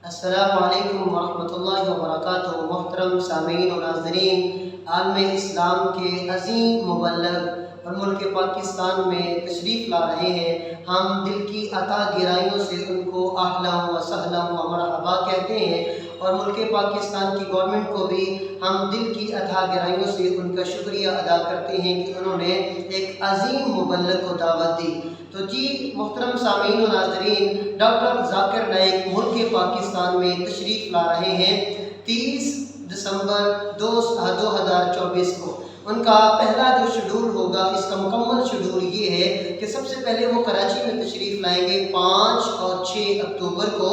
السلام علیکم ورحمۃ اللہ وبرکاتہ۔ محترم سامعین و ناظرین، عالم اسلام کے عظیم مبلغ اور ملک پاکستان میں تشریف لا رہے ہیں، ہم دل کی عطا گرائیوں سے ان کو اہلا و سہلا و مرحبا کہتے ہیں، اور ملک پاکستان کی گورنمنٹ کو بھی ہم دل کی عطا گرائیوں سے ان کا شکریہ ادا کرتے ہیں کہ انہوں نے ایک عظیم مبلغ کو دعوت دی۔ تو جی محترم سامعین و ناظرین، ڈاکٹر ذاکر نائک ملک پاکستان میں تشریف لا رہے ہیں 30 دسمبر 2024 کو۔ ان کا پہلا جو شیڈول ہوگا، اس کا مکمل شیڈول یہ ہے کہ سب سے پہلے وہ کراچی میں تشریف لائیں گے 5 اور 6 اکتوبر کو۔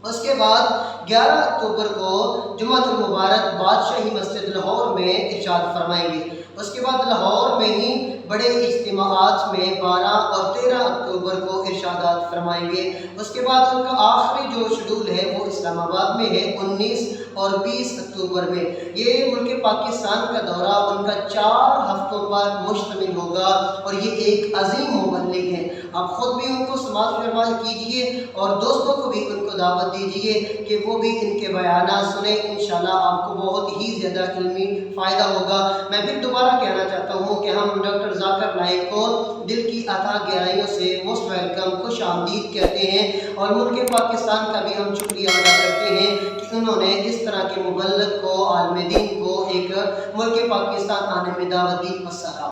اس کے بعد 11 اکتوبر کو جمعۃ المبارک بادشاہی مسجد لاہور میں ارشاد فرمائیں گے۔ اس کے بعد لاہور میں ہی بڑے اجتماعات میں 12 اور 13 اکتوبر کو ارشادات فرمائیں گے۔ اس کے بعد ان کا آخری جو شیڈول ہے وہ اسلام آباد میں ہے 19 اور 20 اکتوبر میں۔ یہ ملک پاکستان کا دورہ ان کا 4 ہفتوں پر مشتمل ہوگا، اور یہ ایک عظیم مبلغ ہیں۔ آپ خود بھی ان کو سماعت فرما کیجئے اور دوستوں کو بھی ان کو دعوت دیجئے کہ وہ بھی ان کے بیانات سنیں، انشاءاللہ آپ کو بہت ہی زیادہ علمی فائدہ ہوگا۔ میں پھر دوبارہ کہنا چاہتا ہوں کہ ہم ڈاکٹر ذاکر نائک کو دل کی عطا گہرائیوں سے موسٹ ویلکم، خوش آمدید کہتے ہیں، اور ملک پاکستان کا بھی ہم شکریہ ادا کرتے ہیں کہ انہوں نے اس طرح کے مبلغ کو، عالم دین کو ایک ملک پاکستان آنے میں دعوت دی۔ السلام